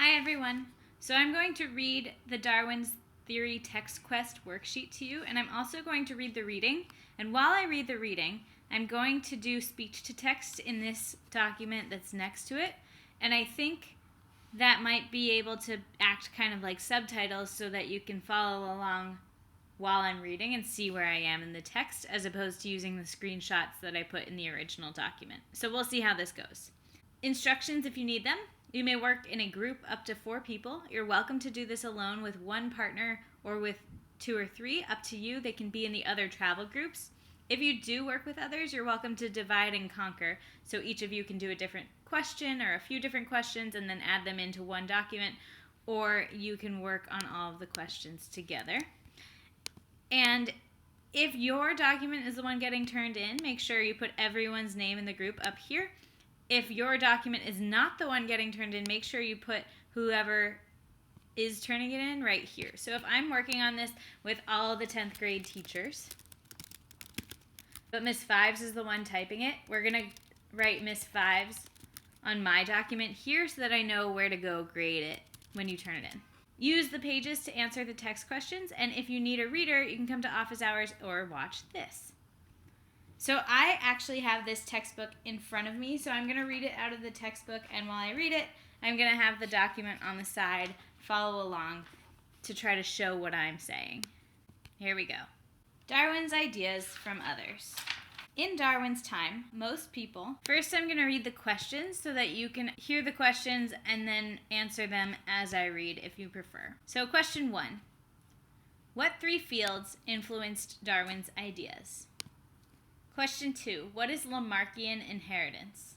Hi everyone. So I'm going to read the Darwin's Theory Text Quest worksheet to you, and I'm also going to read the reading. And while I read the reading, I'm going to do speech to text in this document that's next to it. And I think that might be able to act kind of like subtitles so that you can follow along while I'm reading and see where I am in the text, as opposed to using the screenshots that I put in the original document. So we'll see how this goes. Instructions if you need them. You may work in a group up to 4 people. You're welcome to do this alone with one partner or with 2 or 3, up to you. They can be in the other travel groups. If you do work with others, you're welcome to divide and conquer. So each of you can do a different question or a few different questions and then add them into one document, or you can work on all of the questions together. And if your document is the one getting turned in, make sure you put everyone's name in the group up here. If your document is not the one getting turned in, make sure you put whoever is turning it in right here. So if I'm working on this with all the 10th grade teachers, but Miss Fives is the one typing it, we're going to write Miss Fives on my document here so that I know where to go grade it when you turn it in. Use the pages to answer the text questions, and if you need a reader, you can come to office hours or watch this. So I actually have this textbook in front of me, so I'm going to read it out of the textbook, and while I read it, I'm going to have the document on the side follow along to try to show what I'm saying. Here we go. Darwin's Ideas from Others. In Darwin's time, most people... First, I'm going to read the questions so that you can hear the questions and then answer them as I read if you prefer. So question 1. What 3 fields influenced Darwin's ideas? Question 2. What is Lamarckian inheritance?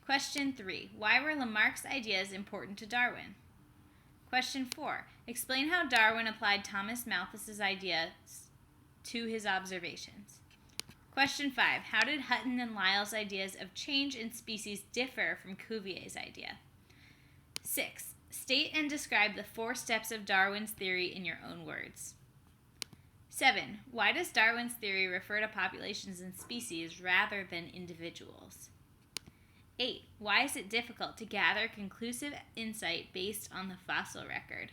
Question 3. Why were Lamarck's ideas important to Darwin? Question 4. Explain how Darwin applied Thomas Malthus's ideas to his observations. Question 5. How did Hutton and Lyell's ideas of change in species differ from Cuvier's idea? 6. State and describe the 4 steps of Darwin's theory in your own words. 7. Why does Darwin's theory refer to populations and species rather than individuals? 8. Why is it difficult to gather conclusive insight based on the fossil record?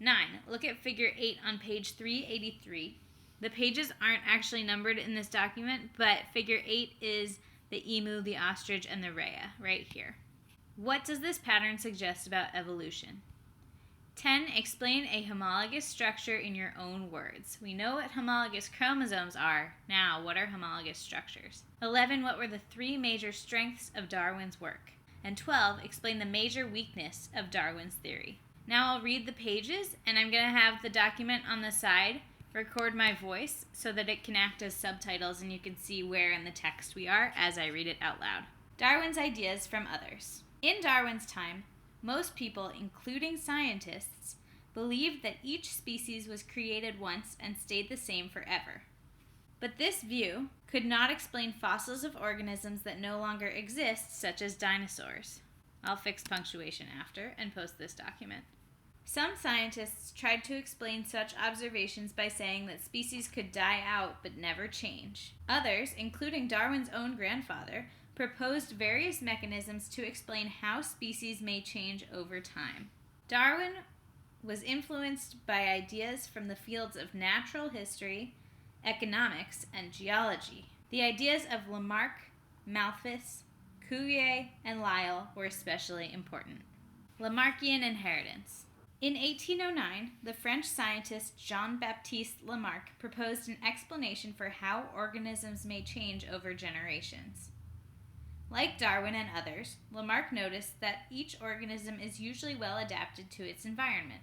9. Look at figure 8 on page 383. The pages aren't actually numbered in this document, but figure 8 is the emu, the ostrich, and the rhea right here. What does this pattern suggest about evolution? 10. Explain a homologous structure in your own words. We know what homologous chromosomes are. Now, what are homologous structures? 11. What were the 3 major strengths of Darwin's work? And 12. Explain the major weakness of Darwin's theory. Now I'll read the pages, and I'm going to have the document on the side record my voice so that it can act as subtitles and you can see where in the text we are as I read it out loud. Darwin's Ideas from Others. In Darwin's time, most people, including scientists, believed that each species was created once and stayed the same forever. But this view could not explain fossils of organisms that no longer exist, such as dinosaurs. I'll fix punctuation after and post this document. Some scientists tried to explain such observations by saying that species could die out but never change. Others, including Darwin's own grandfather, proposed various mechanisms to explain how species may change over time. Darwin was influenced by ideas from the fields of natural history, economics, and geology. The ideas of Lamarck, Malthus, Cuvier, and Lyell were especially important. Lamarckian Inheritance. In 1809, the French scientist Jean-Baptiste Lamarck proposed an explanation for how organisms may change over generations. Like Darwin and others, Lamarck noticed that each organism is usually well adapted to its environment.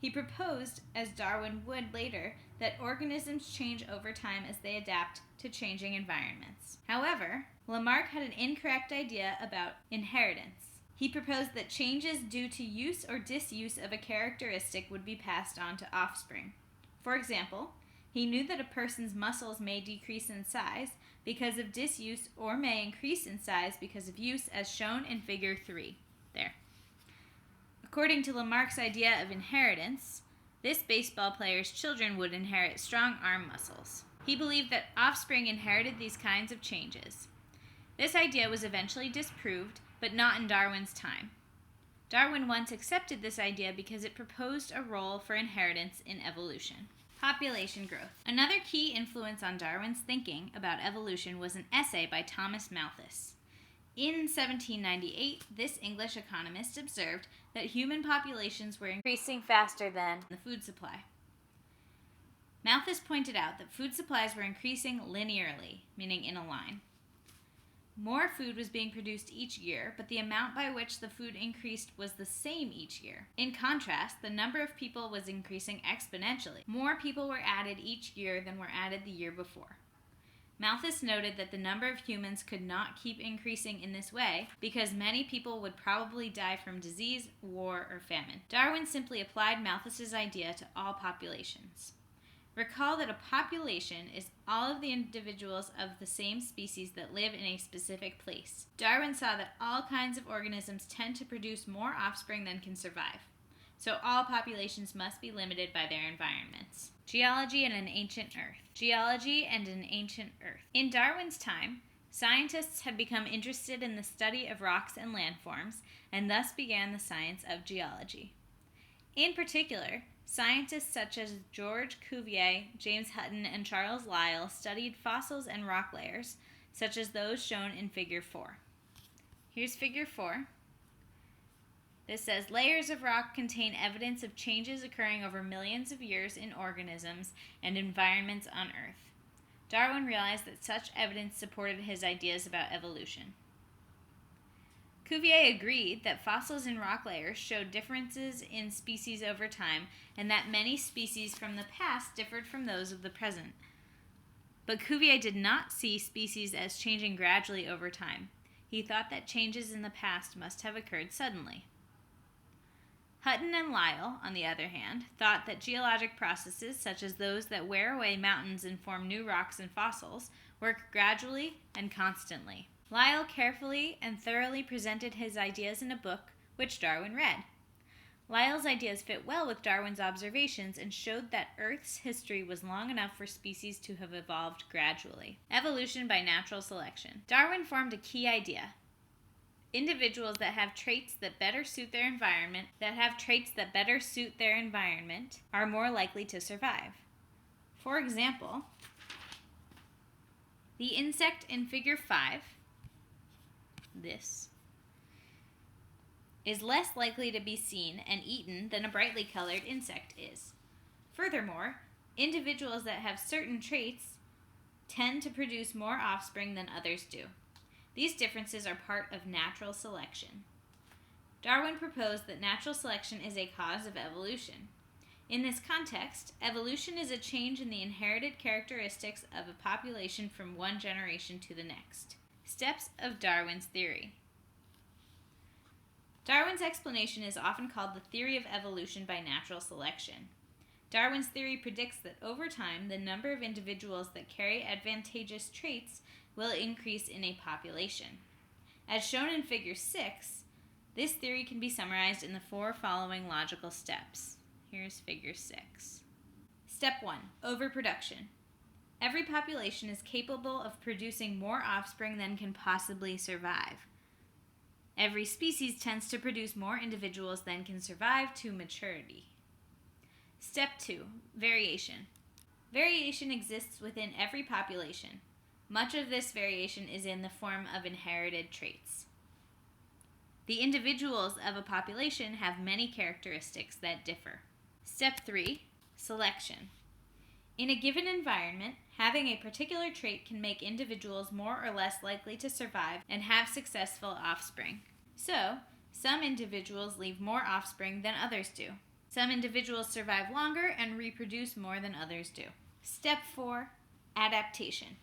He proposed, as Darwin would later, that organisms change over time as they adapt to changing environments. However, Lamarck had an incorrect idea about inheritance. He proposed that changes due to use or disuse of a characteristic would be passed on to offspring. For example, he knew that a person's muscles may decrease in size because of disuse or may increase in size because of use, as shown in figure 3. There. According to Lamarck's idea of inheritance, this baseball player's children would inherit strong arm muscles. He believed that offspring inherited these kinds of changes. This idea was eventually disproved, but not in Darwin's time. Darwin once accepted this idea because it proposed a role for inheritance in evolution. Population growth. Another key influence on Darwin's thinking about evolution was an essay by Thomas Malthus. In 1798, this English economist observed that human populations were increasing faster than the food supply. Malthus pointed out that food supplies were increasing linearly, meaning in a line. More food was being produced each year, but the amount by which the food increased was the same each year. In contrast, the number of people was increasing exponentially. More people were added each year than were added the year before. Malthus noted that the number of humans could not keep increasing in this way because many people would probably die from disease, war, or famine. Darwin simply applied Malthus's idea to all populations. Recall that a population is all of the individuals of the same species that live in a specific place. Darwin saw that all kinds of organisms tend to produce more offspring than can survive, so all populations must be limited by their environments. Geology and an Ancient Earth. Geology and an Ancient Earth. In Darwin's time, scientists had become interested in the study of rocks and landforms, and thus began the science of geology. In particular, scientists such as George Cuvier, James Hutton, and Charles Lyell studied fossils and rock layers, such as those shown in Figure 4. Here's Figure 4. This says, layers of rock contain evidence of changes occurring over millions of years in organisms and environments on Earth. Darwin realized that such evidence supported his ideas about evolution. Cuvier agreed that fossils in rock layers showed differences in species over time and that many species from the past differed from those of the present. But Cuvier did not see species as changing gradually over time. He thought that changes in the past must have occurred suddenly. Hutton and Lyell, on the other hand, thought that geologic processes, such as those that wear away mountains and form new rocks and fossils, work gradually and constantly. Lyell carefully and thoroughly presented his ideas in a book, which Darwin read. Lyell's ideas fit well with Darwin's observations and showed that Earth's history was long enough for species to have evolved gradually. Evolution by natural selection. Darwin formed a key idea. Individuals that have traits that better suit their environment are more likely to survive. For example, the insect in Figure 5, this, is less likely to be seen and eaten than a brightly colored insect is. Furthermore, individuals that have certain traits tend to produce more offspring than others do. These differences are part of natural selection. Darwin proposed that natural selection is a cause of evolution. In this context, evolution is a change in the inherited characteristics of a population from one generation to the next. Steps of Darwin's theory. Darwin's explanation is often called the theory of evolution by natural selection. Darwin's theory predicts that over time, the number of individuals that carry advantageous traits will increase in a population. As shown in Figure 6, this theory can be summarized in the 4 following logical steps. Here's Figure 6. Step 1. Overproduction. Every population is capable of producing more offspring than can possibly survive. Every species tends to produce more individuals than can survive to maturity. Step 2. Variation. Variation exists within every population. Much of this variation is in the form of inherited traits. The individuals of a population have many characteristics that differ. Step 3. Selection. In a given environment, having a particular trait can make individuals more or less likely to survive and have successful offspring. So, some individuals leave more offspring than others do. Some individuals survive longer and reproduce more than others do. Step 4. Adaptation.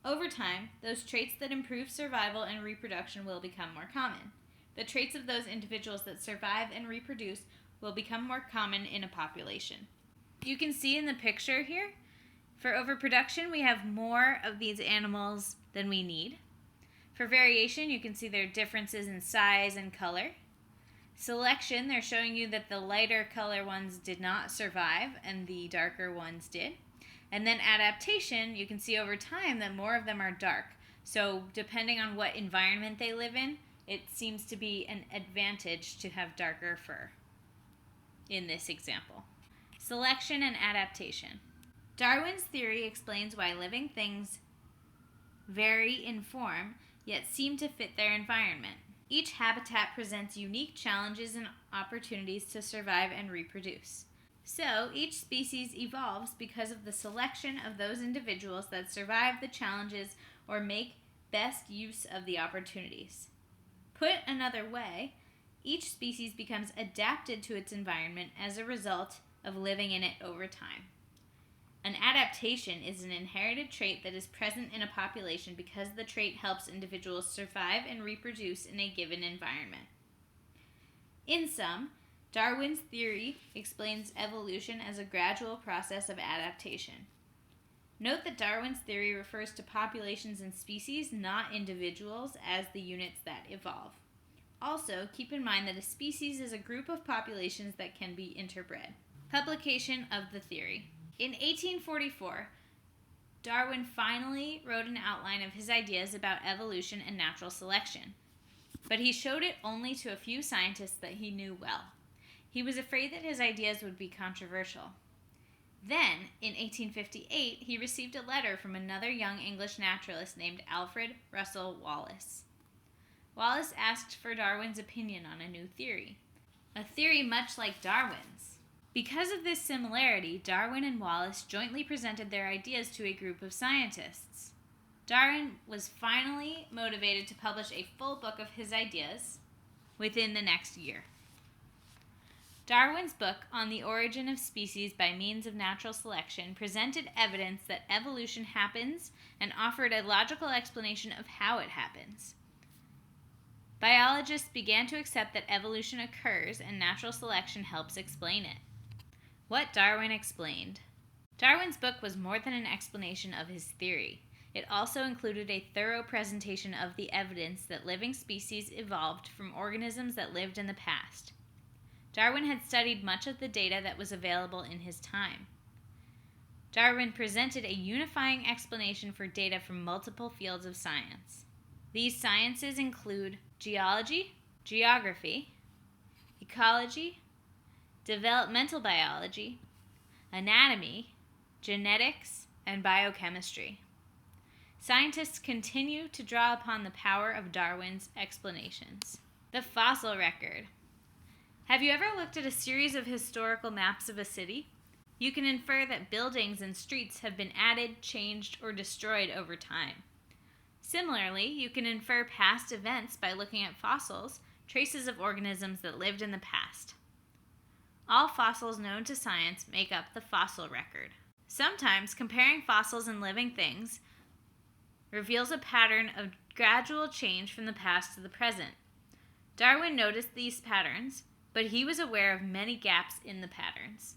Over time, those traits that improve survival and reproduction will become more common. The traits of those individuals that survive and reproduce will become more common in a population. You can see in the picture here, for overproduction, we have more of these animals than we need. For variation, you can see there are differences in size and color. Selection, they're showing you that the lighter color ones did not survive and the darker ones did. And then adaptation, you can see over time that more of them are dark. So depending on what environment they live in, it seems to be an advantage to have darker fur in this example. Selection and adaptation. Darwin's theory explains why living things vary in form, yet seem to fit their environment. Each habitat presents unique challenges and opportunities to survive and reproduce. So, each species evolves because of the selection of those individuals that survive the challenges or make best use of the opportunities. Put another way, each species becomes adapted to its environment as a result of living in it over time. An adaptation is an inherited trait that is present in a population because the trait helps individuals survive and reproduce in a given environment. In sum, Darwin's theory explains evolution as a gradual process of adaptation. Note that Darwin's theory refers to populations and species, not individuals, as the units that evolve. Also, keep in mind that a species is a group of populations that can be interbred. Publication of the theory. In 1844, Darwin finally wrote an outline of his ideas about evolution and natural selection, but he showed it only to a few scientists that he knew well. He was afraid that his ideas would be controversial. Then, in 1858, he received a letter from another young English naturalist named Alfred Russel Wallace. Wallace asked for Darwin's opinion on a new theory, a theory much like Darwin's. Because of this similarity, Darwin and Wallace jointly presented their ideas to a group of scientists. Darwin was finally motivated to publish a full book of his ideas within the next year. Darwin's book on the origin of species by means of natural selection presented evidence that evolution happens and offered a logical explanation of how it happens. Biologists began to accept that evolution occurs and natural selection helps explain it. What Darwin explained. Darwin's book was more than an explanation of his theory. It also included a thorough presentation of the evidence that living species evolved from organisms that lived in the past. Darwin had studied much of the data that was available in his time. Darwin presented a unifying explanation for data from multiple fields of science. These sciences include geology, geography, ecology, developmental biology, anatomy, genetics, and biochemistry. Scientists continue to draw upon the power of Darwin's explanations. The fossil record. Have you ever looked at a series of historical maps of a city? You can infer that buildings and streets have been added, changed, or destroyed over time. Similarly, you can infer past events by looking at fossils, traces of organisms that lived in the past. All fossils known to science make up the fossil record. Sometimes comparing fossils and living things reveals a pattern of gradual change from the past to the present. Darwin noticed these patterns, but he was aware of many gaps in the patterns.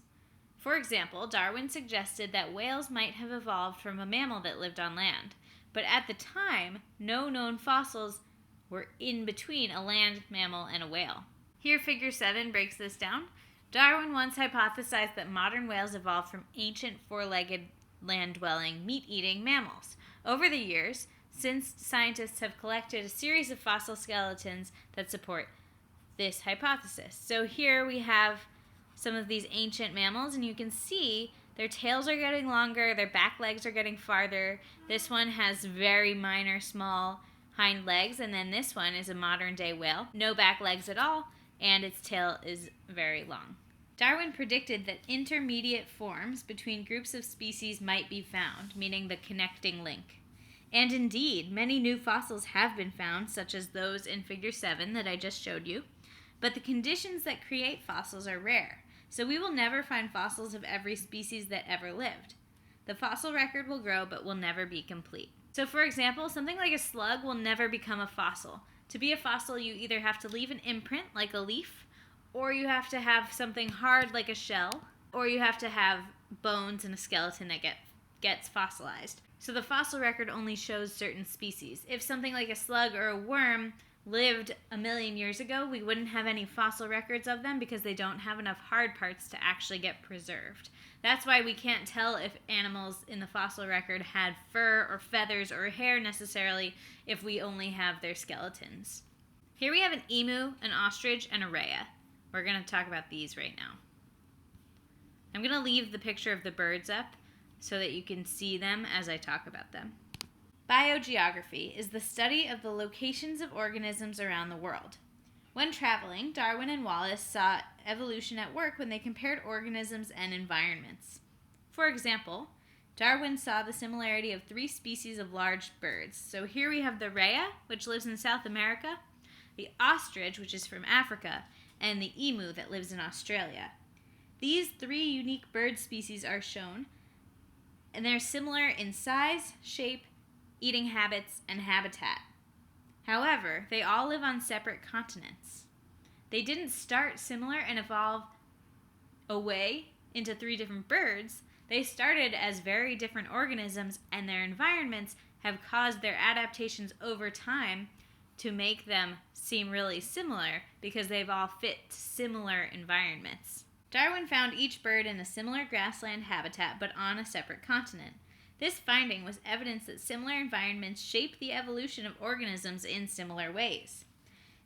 For example, Darwin suggested that whales might have evolved from a mammal that lived on land, but at the time, no known fossils were in between a land mammal and a whale. Here, figure 7 breaks this down. Darwin once hypothesized that modern whales evolved from ancient four-legged, land-dwelling, meat-eating mammals. Over the years, since scientists have collected a series of fossil skeletons that support this hypothesis. So here we have some of these ancient mammals, and you can see their tails are getting longer, their back legs are getting farther. This one has very minor, small hind legs, and then this one is a modern-day whale. No back legs at all, and its tail is very long. Darwin predicted that intermediate forms between groups of species might be found, meaning the connecting link. And indeed, many new fossils have been found, such as those in figure 7 that I just showed you. But the conditions that create fossils are rare, so we will never find fossils of every species that ever lived. The fossil record will grow, but will never be complete. So for example, something like a slug will never become a fossil. To be a fossil, you either have to leave an imprint, like a leaf, or you have to have something hard, like a shell, or you have to have bones and a skeleton that gets fossilized. So the fossil record only shows certain species. If something like a slug or a worm lived 1 million years ago, we wouldn't have any fossil records of them because they don't have enough hard parts to actually get preserved. That's why we can't tell if animals in the fossil record had fur or feathers or hair necessarily if we only have their skeletons. Here we have an emu, an ostrich, and a rhea. We're going to talk about these right now. I'm going to leave the picture of the birds up so that you can see them as I talk about them. Biogeography is the study of the locations of organisms around the world. When traveling, Darwin and Wallace saw evolution at work when they compared organisms and environments. For example, Darwin saw the similarity of 3 species of large birds. So here we have the rhea, which lives in South America, the ostrich, which is from Africa, and the emu that lives in Australia. These 3 unique bird species are shown, and they're similar in size, shape, eating habits, and habitat. However, they all live on separate continents. They didn't start similar and evolve away into 3 different birds. They started as very different organisms, and their environments have caused their adaptations over time to make them seem really similar because they've all fit similar environments. Darwin found each bird in a similar grassland habitat but on a separate continent. This finding was evidence that similar environments shape the evolution of organisms in similar ways.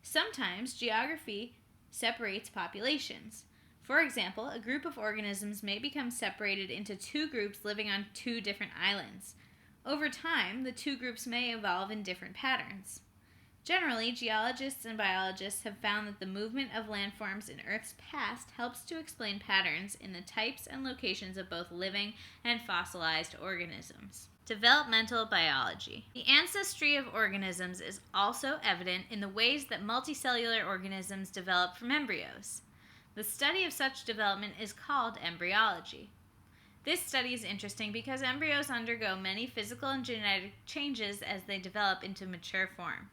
Sometimes geography separates populations. For example, a group of organisms may become separated into 2 groups living on 2 different islands. Over time, the 2 groups may evolve in different patterns. Generally, geologists and biologists have found that the movement of landforms in Earth's past helps to explain patterns in the types and locations of both living and fossilized organisms. Developmental biology. The ancestry of organisms is also evident in the ways that multicellular organisms develop from embryos. The study of such development is called embryology. This study is interesting because embryos undergo many physical and genetic changes as they develop into mature forms.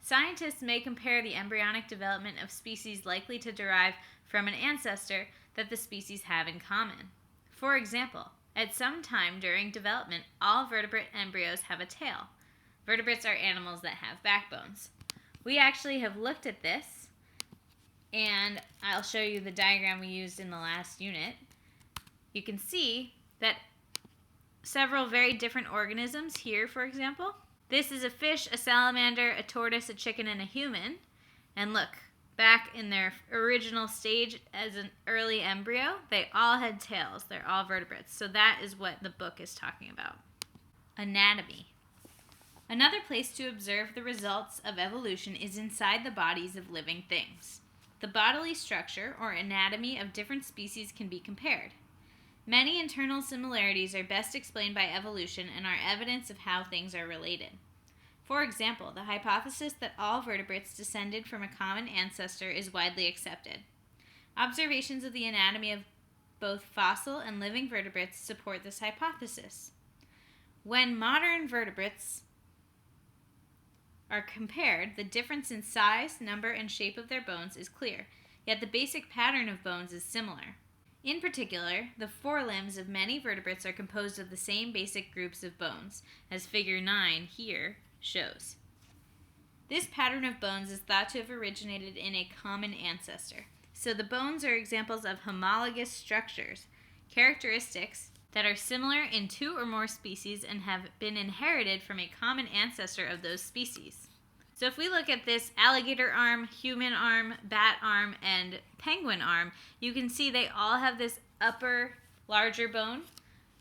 Scientists may compare the embryonic development of species likely to derive from an ancestor that the species have in common. For example, at some time during development, all vertebrate embryos have a tail. Vertebrates are animals that have backbones. We actually have looked at this, and I'll show you the diagram we used in the last unit. You can see that several very different organisms here, for example. This is a fish, a salamander, a tortoise, a chicken, and a human. And look, back in their original stage as an early embryo, they all had tails. They're all vertebrates. So that is what the book is talking about. Anatomy. Another place to observe the results of evolution is inside the bodies of living things. The bodily structure or anatomy of different species can be compared. Many internal similarities are best explained by evolution and are evidence of how things are related. For example, the hypothesis that all vertebrates descended from a common ancestor is widely accepted. Observations of the anatomy of both fossil and living vertebrates support this hypothesis. When modern vertebrates are compared, the difference in size, number, and shape of their bones is clear, yet the basic pattern of bones is similar. In particular, the forelimbs of many vertebrates are composed of the same basic groups of bones, as figure 9 here shows. This pattern of bones is thought to have originated in a common ancestor. So the bones are examples of homologous structures, characteristics that are similar in 2 or more species and have been inherited from a common ancestor of those species. So if we look at this alligator arm, human arm, bat arm, and penguin arm, you can see they all have this upper, larger bone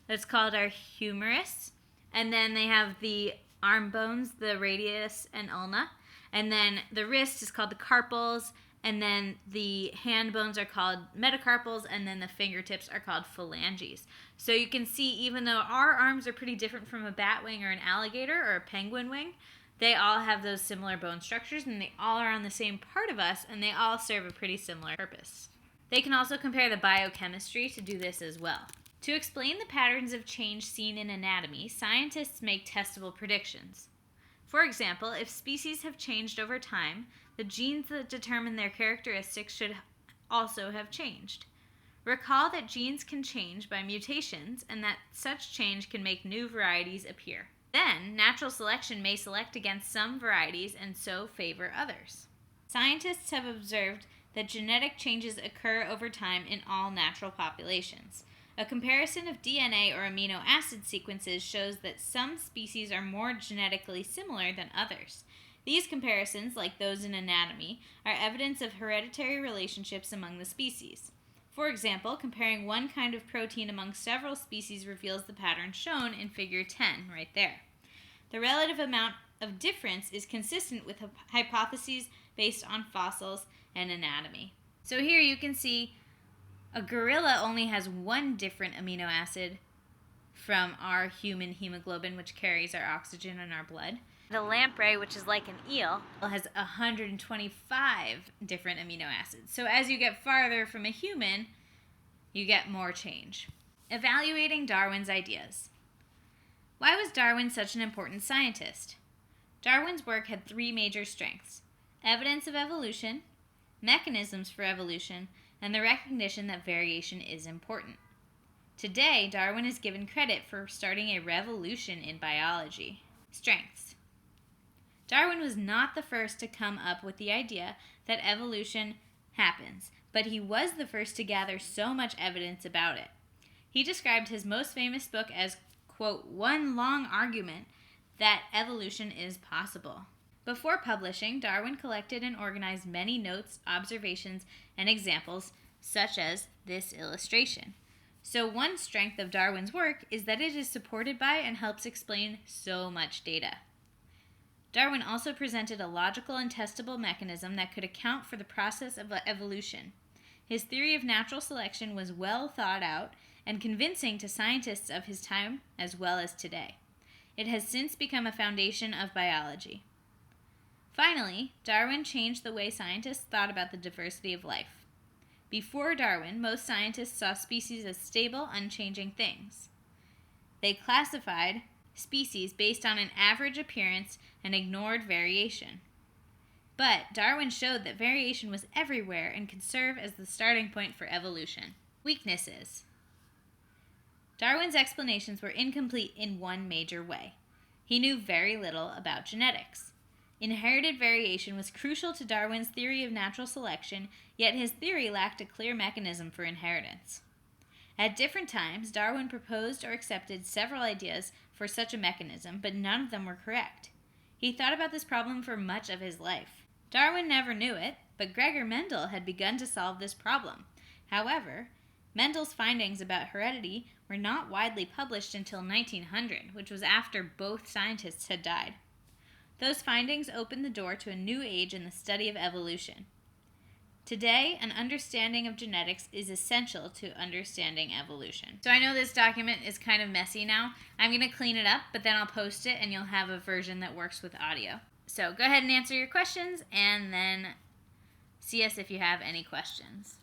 that's called our humerus. And then they have the arm bones, the radius and ulna. And then the wrist is called the carpals. And then the hand bones are called metacarpals. And then the fingertips are called phalanges. So you can see even though our arms are pretty different from a bat wing or an alligator or a penguin wing, they all have those similar bone structures, and they all are on the same part of us, and they all serve a pretty similar purpose. They can also compare the biochemistry to do this as well. To explain the patterns of change seen in anatomy, scientists make testable predictions. For example, if species have changed over time, the genes that determine their characteristics should also have changed. Recall that genes can change by mutations, and that such change can make new varieties appear. Then, natural selection may select against some varieties and so favor others. Scientists have observed that genetic changes occur over time in all natural populations. A comparison of DNA or amino acid sequences shows that some species are more genetically similar than others. These comparisons, like those in anatomy, are evidence of hereditary relationships among the species. For example, comparing one kind of protein among several species reveals the pattern shown in figure 10, right there. The relative amount of difference is consistent with hypotheses based on fossils and anatomy. So here you can see a gorilla only has one different amino acid from our human hemoglobin, which carries our oxygen in our blood. The lamprey, which is like an eel, has 125 different amino acids. So as you get farther from a human, you get more change. Evaluating Darwin's ideas. Why was Darwin such an important scientist? Darwin's work had three major strengths: evidence of evolution, mechanisms for evolution, and the recognition that variation is important. Today, Darwin is given credit for starting a revolution in biology. Strengths. Darwin was not the first to come up with the idea that evolution happens, but he was the first to gather so much evidence about it. He described his most famous book as, quote, one long argument that evolution is possible. Before publishing, Darwin collected and organized many notes, observations, and examples, such as this illustration. So one strength of Darwin's work is that it is supported by and helps explain so much data. Darwin also presented a logical and testable mechanism that could account for the process of evolution. His theory of natural selection was well thought out and convincing to scientists of his time as well as today. It has since become a foundation of biology. Finally, Darwin changed the way scientists thought about the diversity of life. Before Darwin, most scientists saw species as stable, unchanging things. They classified species based on an average appearance and ignored variation. But Darwin showed that variation was everywhere and could serve as the starting point for evolution. Weaknesses. Darwin's explanations were incomplete in one major way. He knew very little about genetics. Inherited variation was crucial to Darwin's theory of natural selection, yet his theory lacked a clear mechanism for inheritance. At different times, Darwin proposed or accepted several ideas for such a mechanism, but none of them were correct. He thought about this problem for much of his life. Darwin never knew it, but Gregor Mendel had begun to solve this problem. However, Mendel's findings about heredity were not widely published until 1900, which was after both scientists had died. Those findings opened the door to a new age in the study of evolution. Today, an understanding of genetics is essential to understanding evolution. So I know this document is kind of messy now. I'm going to clean it up, but then I'll post it and you'll have a version that works with audio. So go ahead and answer your questions and then see us if you have any questions.